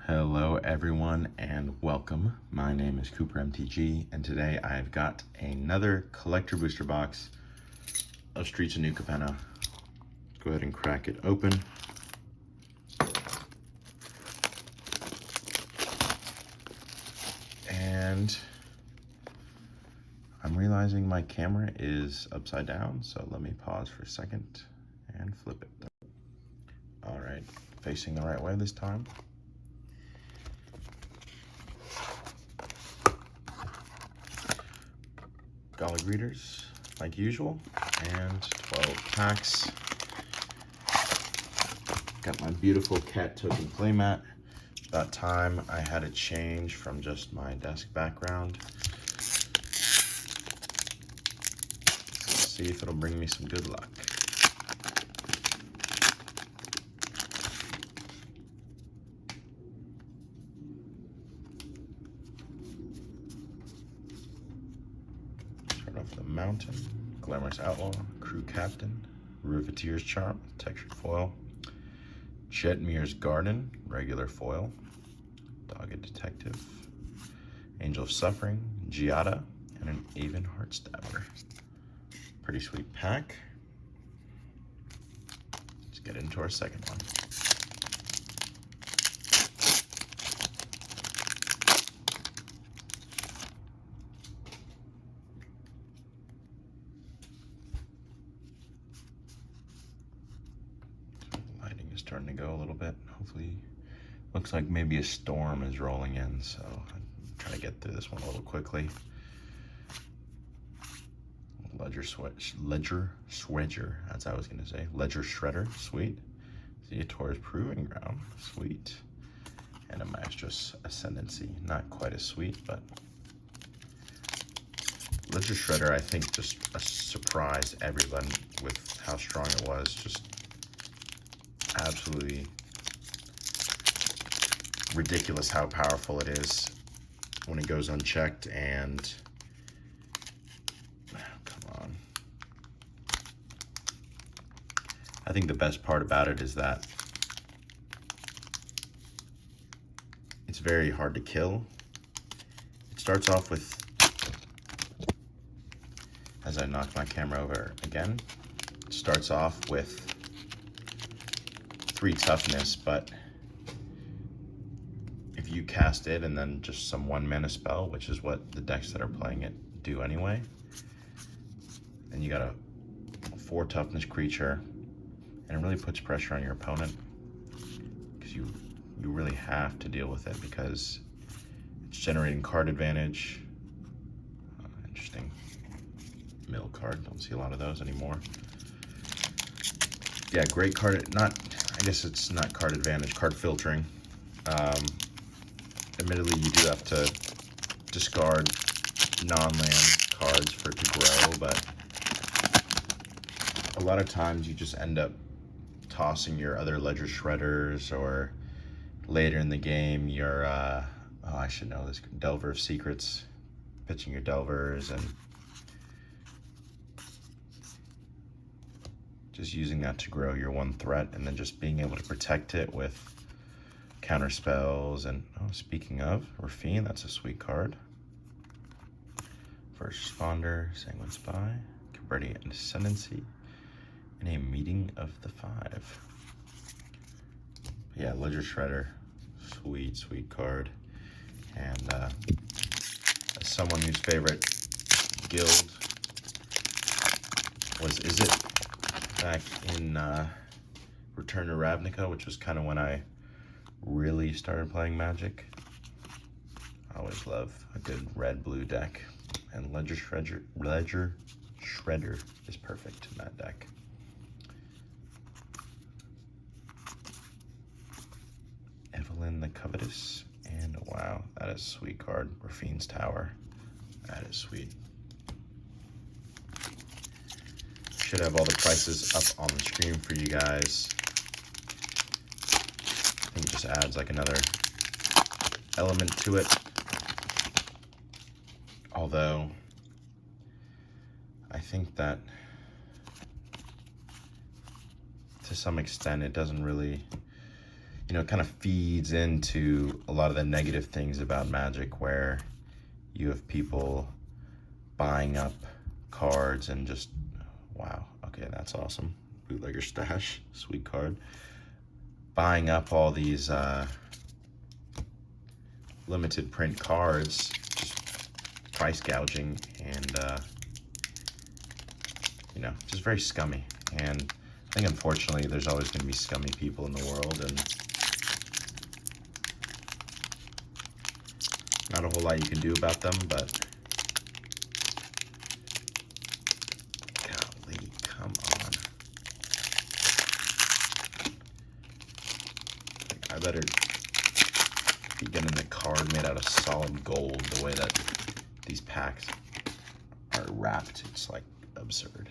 Hello everyone and welcome. My name is Cooper MTG and today I've got another collector booster box of Streets of New Capenna. Go ahead and crack it open. And I'm realizing my camera is upside down, so let me pause for a second and flip it. All right, facing the right way this time. Golly greeters, like usual, and 12 packs. Got my beautiful cat token playmat. About time I had a change from just my desk background. Let's see if it'll bring me some good luck. Start off with the Mountain, Glamorous Outlaw, Crew Captain, Riveteer's Charm, textured foil, Jetmir's Garden, regular foil, Dogged Detective, Angel of Suffering, Giada, and an Aven Heartstabber. Pretty sweet pack. Let's get into our second one. Lighting is starting to go a little bit. Hopefully, looks like maybe a storm is rolling in, so I'm trying to get through this one a little quickly. Ledger Swedger, as I was going to say. Ledger Shredder, sweet. Theator's Proving Ground, sweet. And a Maestra's Ascendancy, not quite as sweet, but Ledger Shredder, I think, just surprised everyone with how strong it was. Just absolutely ridiculous how powerful it is when it goes unchecked, and I think the best part about it is that it's very hard to kill. It starts off with, as I knock my camera over again, it starts off with 3 toughness, but if you cast it and then just some 1-mana spell, which is what the decks that are playing it do anyway, then you got a 4 toughness creature, and it really puts pressure on your opponent because you really have to deal with it because it's generating card advantage. Interesting mill card, don't see a lot of those anymore. Yeah, great card, I guess it's not card advantage, card filtering. Admittedly, you do have to discard non-land cards for it to grow, but a lot of times you just end up tossing your other Ledger Shredders, or later in the game your oh, I should know this, Delver of Secrets, pitching your Delvers and just using that to grow your 1 threat, and then just being able to protect it with counter spells. And oh, speaking of Rafine, that's a sweet card. First Responder, Sanguine Spy, Cabredi and Ascendancy, and a Meeting of the 5. Yeah, Ledger Shredder, sweet card. And as someone whose favorite guild was Izzet back in Return to Ravnica, which was kind of when I really started playing Magic, I always love a good red-blue deck, and Ledger Shredder is perfect in that deck. Evelyn the Covetous, and wow, that is a sweet card. Rafine's Tower, that is sweet. Should have all the prices up on the screen for you guys. I think it just adds like another element to it. Although, I think that to some extent it doesn't really, you know, it kind of feeds into a lot of the negative things about Magic, where you have people buying up cards and just, wow, okay, that's awesome. Bootlegger Stash, sweet card. Buying up all these limited print cards, just price gouging, and you know, just very scummy. And I think unfortunately there's always going to be scummy people in the world, and not a whole lot you can do about them, but golly, come on. Like, I better be getting the card made out of solid gold the way that these packs are wrapped. It's like absurd.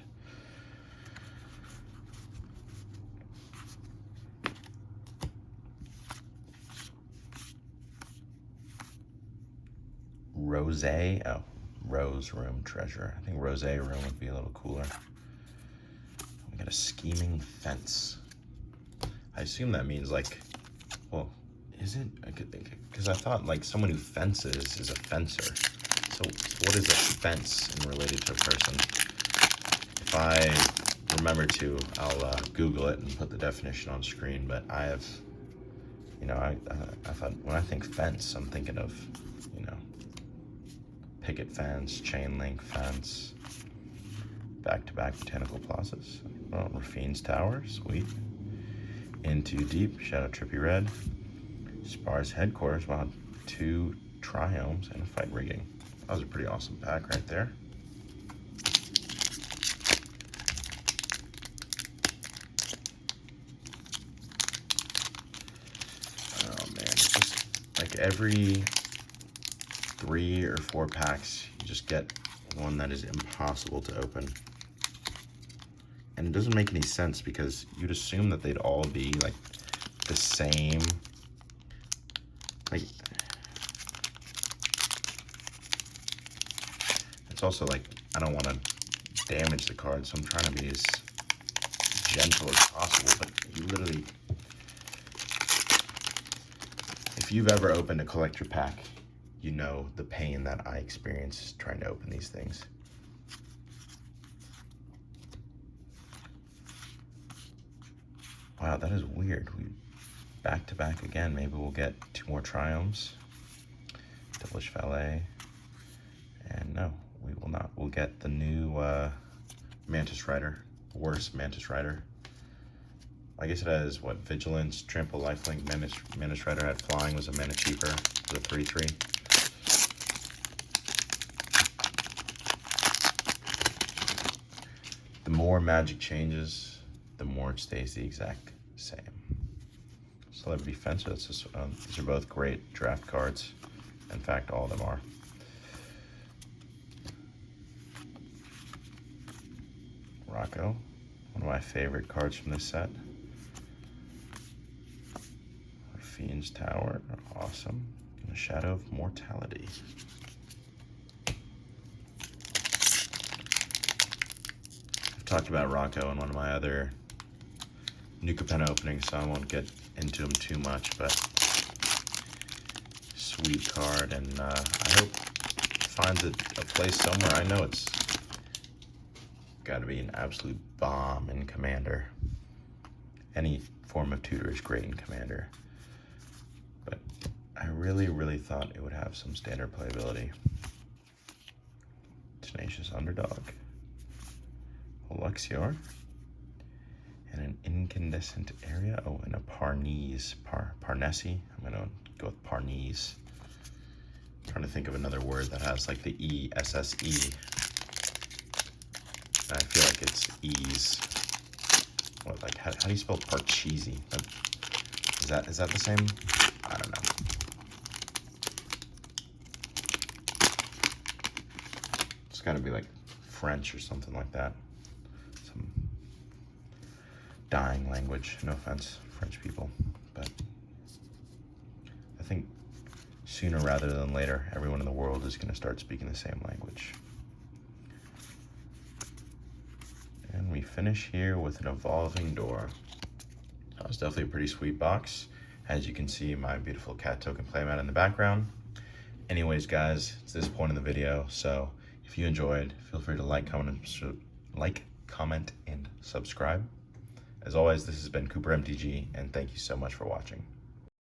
Rose, oh, Rose Room Treasure. I think Rose Room would be a little cooler. We got a Scheming Fence. I assume that means like, well, is it? Because I thought like someone who fences is a fencer. So what is a fence in related to a person? If I remember to, I'll Google it and put the definition on screen. But I have, you know, I thought when I think fence, I'm thinking of, you know, picket fence, chain link fence, back-to-back botanical plazas. Oh, Rafine's Tower, sweet. Into Deep, Shadow Trippy Red. Spar's Headquarters, wow, 2 triomes and a fight rigging. That was a pretty awesome pack right there. Oh man, it's just like every 3 or 4 packs, you just get one that is impossible to open. And it doesn't make any sense because you'd assume that they'd all be like the same. Like, it's also like, I don't want to damage the card, so I'm trying to be as gentle as possible, but you literally, if you've ever opened a collector pack, you know the pain that I experience trying to open these things. Wow, that is weird. We back to back again. Maybe we'll get 2 more triomes. Devilish Valet. And no, we will not. We'll get the new Mantis Rider. Worse Mantis Rider. I guess it has, what, Vigilance, Trample, Lifelink, Mantis Rider had Flying, was a mana cheaper, the 3/3. The more Magic changes, the more it stays the exact same. Celebrity Fencer, that's just, these are both great draft cards. In fact, all of them are. Rocco, one of my favorite cards from this set. Fiend's Tower, awesome. And the Shadow of Mortality. I've talked about Rocco in one of my other New Capenna openings, so I won't get into him too much, but sweet card, and I hope it finds a place somewhere. I know it's got to be an absolute bomb in Commander. Any form of tutor is great in Commander, but I really thought it would have some standard playability. Tenacious Underdog, Luxior, and an Incandescent Area. Oh, and a Parnese, Parnesi. I'm gonna go with Parnese. I'm trying to think of another word that has like the E-S-S-E. I feel like it's ease. What, like, how do you spell Parcheesi? Is that the same? I don't know. It's gotta be like French or something like that. Some dying language. No offense, French people, but I think sooner rather than later, everyone in the world is gonna start speaking the same language. And we finish here with an Evolving Door. That was definitely a pretty sweet box. As you can see, my beautiful cat token playmat in the background. Anyways, guys, it's this point in the video, so if you enjoyed, feel free to like, comment, and subscribe. As always, this has been Cooper MTG, and thank you so much for watching.